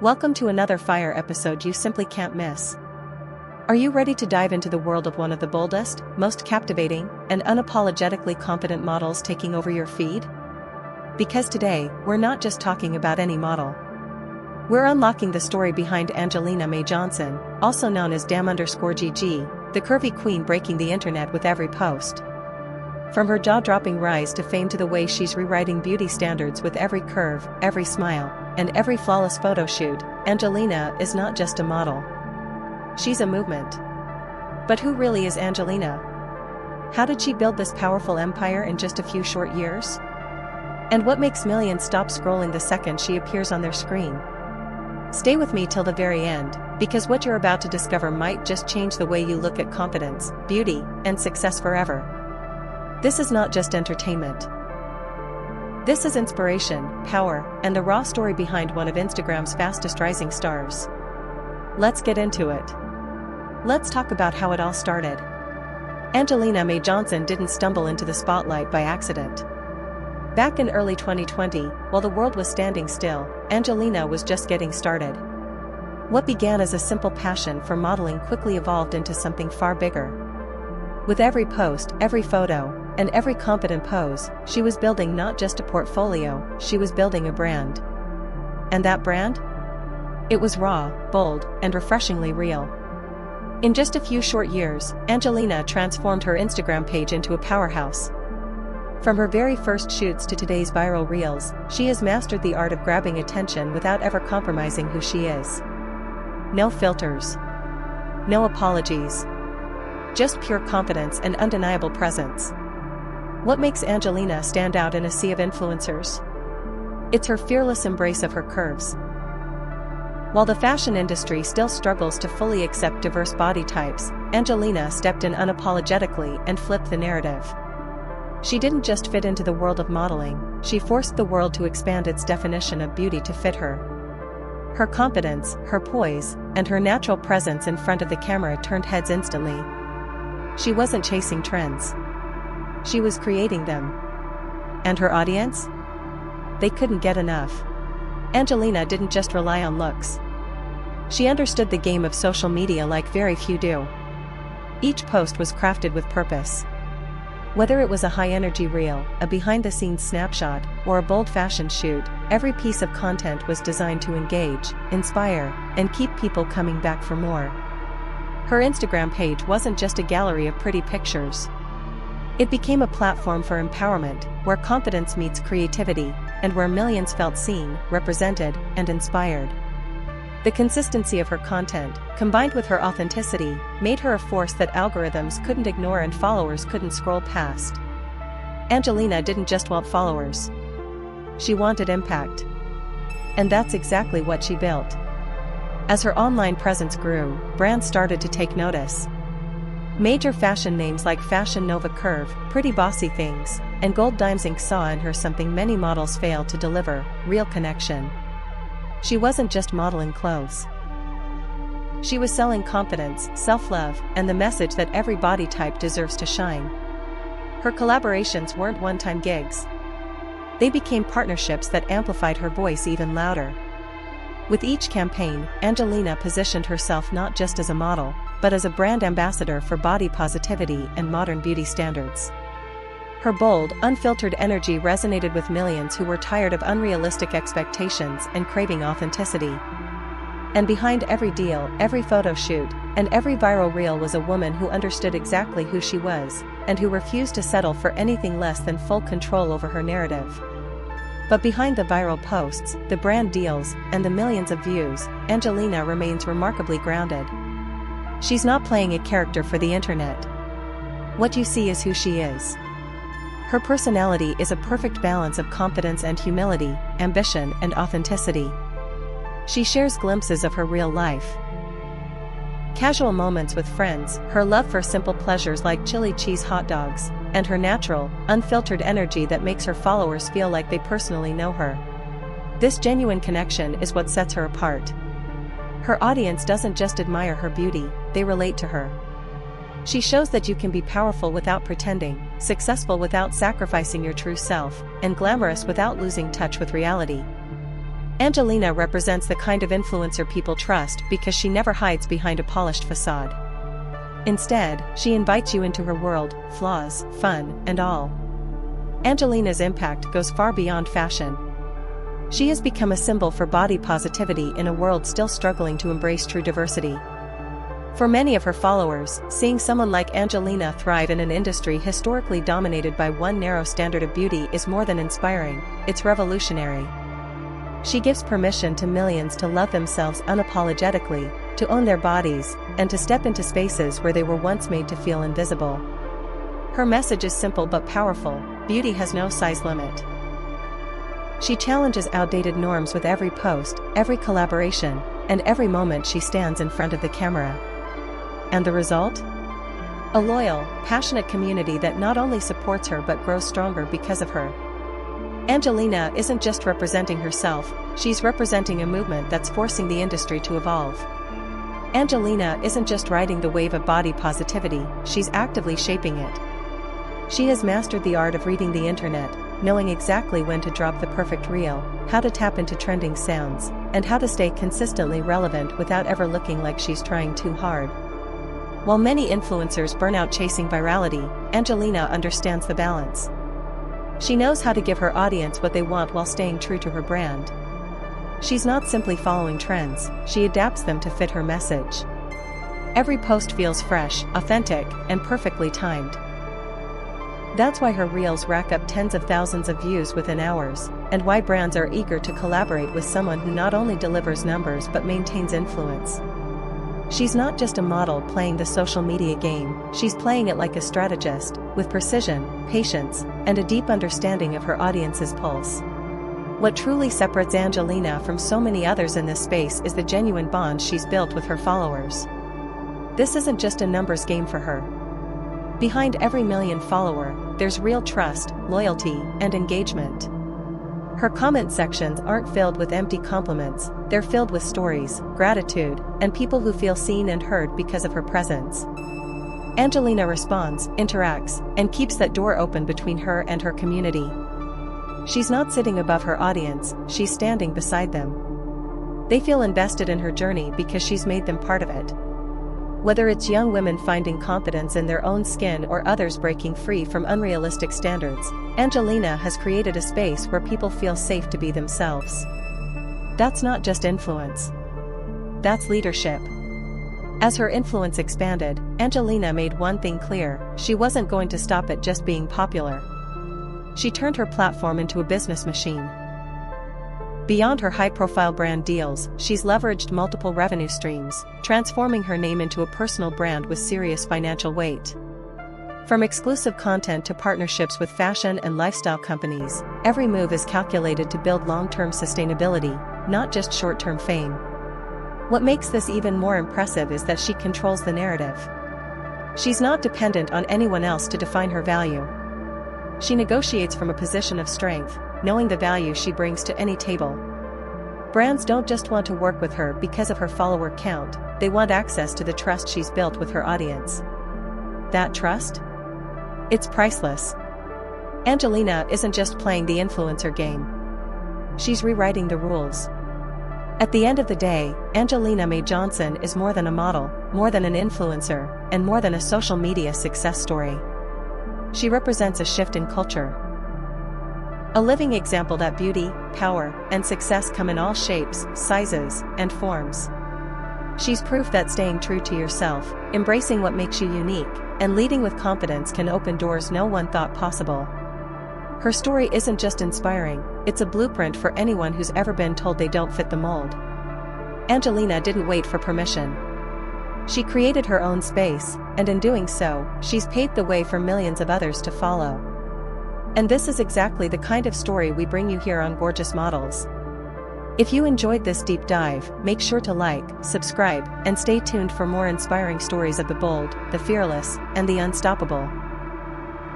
Welcome to another fire episode you simply can't miss. Are you ready to dive into the world of one of the boldest, most captivating, and unapologetically confident models taking over your feed? Because today, we're not just talking about any model. We're unlocking the story behind Angelina Mae Johnson, also known as Dam_GG, the curvy queen breaking the internet with every post. From her jaw-dropping rise to fame to the way she's rewriting beauty standards with every curve, every smile, and every flawless photo shoot, Angelina is not just a model. She's a movement. But who really is Angelina? How did she build this powerful empire in just a few short years? And what makes millions stop scrolling the second she appears on their screen? Stay with me till the very end, because what you're about to discover might just change the way you look at confidence, beauty, and success forever. This is not just entertainment. This is inspiration, power, and the raw story behind one of Instagram's fastest rising stars. Let's get into it. Let's talk about how it all started. Angelina Mae Johnson didn't stumble into the spotlight by accident. Back in early 2020, while the world was standing still, Angelina was just getting started. What began as a simple passion for modeling quickly evolved into something far bigger. With every post, every photo, and every confident pose, she was building not just a portfolio, she was building a brand. And that brand? It was raw, bold, and refreshingly real. In just a few short years, Angelina transformed her Instagram page into a powerhouse. From her very first shoots to today's viral reels, she has mastered the art of grabbing attention without ever compromising who she is. No filters. No apologies. Just pure confidence and undeniable presence. What makes Angelina stand out in a sea of influencers? It's her fearless embrace of her curves. While the fashion industry still struggles to fully accept diverse body types, Angelina stepped in unapologetically and flipped the narrative. She didn't just fit into the world of modeling, she forced the world to expand its definition of beauty to fit her. Her confidence, her poise, and her natural presence in front of the camera turned heads instantly. She wasn't chasing trends. She was creating them. And her audience? They couldn't get enough. Angelina didn't just rely on looks. She understood the game of social media like very few do. Each post was crafted with purpose. Whether it was a high-energy reel, a behind-the-scenes snapshot, or a bold fashion shoot, every piece of content was designed to engage, inspire, and keep people coming back for more. Her Instagram page wasn't just a gallery of pretty pictures. It became a platform for empowerment, where confidence meets creativity, and where millions felt seen, represented, and inspired. The consistency of her content, combined with her authenticity, made her a force that algorithms couldn't ignore and followers couldn't scroll past. Angelina didn't just want followers. She wanted impact. And that's exactly what she built. As her online presence grew, brands started to take notice. Major fashion names like Fashion Nova Curve, Pretty Bossy Things, and Gold Dimes Inc. saw in her something many models fail to deliver: real connection. She wasn't just modeling clothes. She was selling confidence, self-love, and the message that every body type deserves to shine. Her collaborations weren't one-time gigs. They became partnerships that amplified her voice even louder. With each campaign, Angelina positioned herself not just as a model, but as a brand ambassador for body positivity and modern beauty standards. Her bold, unfiltered energy resonated with millions who were tired of unrealistic expectations and craving authenticity. And behind every deal, every photo shoot, and every viral reel was a woman who understood exactly who she was, and who refused to settle for anything less than full control over her narrative. But behind the viral posts, the brand deals, and the millions of views, Angelina remains remarkably grounded. She's not playing a character for the internet. What you see is who she is. Her personality is a perfect balance of confidence and humility, ambition and authenticity. She shares glimpses of her real life. Casual moments with friends, her love for simple pleasures like chili cheese hot dogs, and her natural, unfiltered energy that makes her followers feel like they personally know her. This genuine connection is what sets her apart. Her audience doesn't just admire her beauty, they relate to her. She shows that you can be powerful without pretending, successful without sacrificing your true self, and glamorous without losing touch with reality. Angelina represents the kind of influencer people trust because she never hides behind a polished facade. Instead, she invites you into her world, flaws, fun, and all. Angelina's impact goes far beyond fashion. She has become a symbol for body positivity in a world still struggling to embrace true diversity. For many of her followers, seeing someone like Angelina thrive in an industry historically dominated by one narrow standard of beauty is more than inspiring, it's revolutionary. She gives permission to millions to love themselves unapologetically, to own their bodies, and to step into spaces where they were once made to feel invisible. Her message is simple but powerful: beauty has no size limit. She challenges outdated norms with every post, every collaboration, and every moment she stands in front of the camera. And the result? A loyal, passionate community that not only supports her but grows stronger because of her. Angelina isn't just representing herself, she's representing a movement that's forcing the industry to evolve. Angelina isn't just riding the wave of body positivity, she's actively shaping it. She has mastered the art of reading the internet, knowing exactly when to drop the perfect reel, how to tap into trending sounds, and how to stay consistently relevant without ever looking like she's trying too hard. While many influencers burn out chasing virality, Angelina understands the balance. She knows how to give her audience what they want while staying true to her brand. She's not simply following trends, she adapts them to fit her message. Every post feels fresh, authentic, and perfectly timed. That's why her reels rack up tens of thousands of views within hours, and why brands are eager to collaborate with someone who not only delivers numbers but maintains influence. She's not just a model playing the social media game, she's playing it like a strategist, with precision, patience, and a deep understanding of her audience's pulse. What truly separates Angelina from so many others in this space is the genuine bond she's built with her followers. This isn't just a numbers game for her. Behind every million follower, there's real trust, loyalty, and engagement. Her comment sections aren't filled with empty compliments, they're filled with stories, gratitude, and people who feel seen and heard because of her presence. Angelina responds, interacts, and keeps that door open between her and her community. She's not sitting above her audience, she's standing beside them. They feel invested in her journey because she's made them part of it. Whether it's young women finding confidence in their own skin or others breaking free from unrealistic standards, Angelina has created a space where people feel safe to be themselves. That's not just influence. That's leadership. As her influence expanded, Angelina made one thing clear: she wasn't going to stop at just being popular. She turned her platform into a business machine. Beyond her high-profile brand deals, she's leveraged multiple revenue streams, transforming her name into a personal brand with serious financial weight. From exclusive content to partnerships with fashion and lifestyle companies, every move is calculated to build long-term sustainability, not just short-term fame. What makes this even more impressive is that she controls the narrative. She's not dependent on anyone else to define her value. She negotiates from a position of strength, knowing the value she brings to any table. Brands don't just want to work with her because of her follower count, they want access to the trust she's built with her audience. That trust? It's priceless. Angelina isn't just playing the influencer game. She's rewriting the rules. At the end of the day, Angelina Mae Johnson is more than a model, more than an influencer, and more than a social media success story. She represents a shift in culture. A living example that beauty, power, and success come in all shapes, sizes, and forms. She's proof that staying true to yourself, embracing what makes you unique, and leading with confidence can open doors no one thought possible. Her story isn't just inspiring, it's a blueprint for anyone who's ever been told they don't fit the mold. Angelina didn't wait for permission. She created her own space, and in doing so, she's paved the way for millions of others to follow. And this is exactly the kind of story we bring you here on Gorgeous Models. If you enjoyed this deep dive, make sure to like, subscribe, and stay tuned for more inspiring stories of the bold, the fearless, and the unstoppable.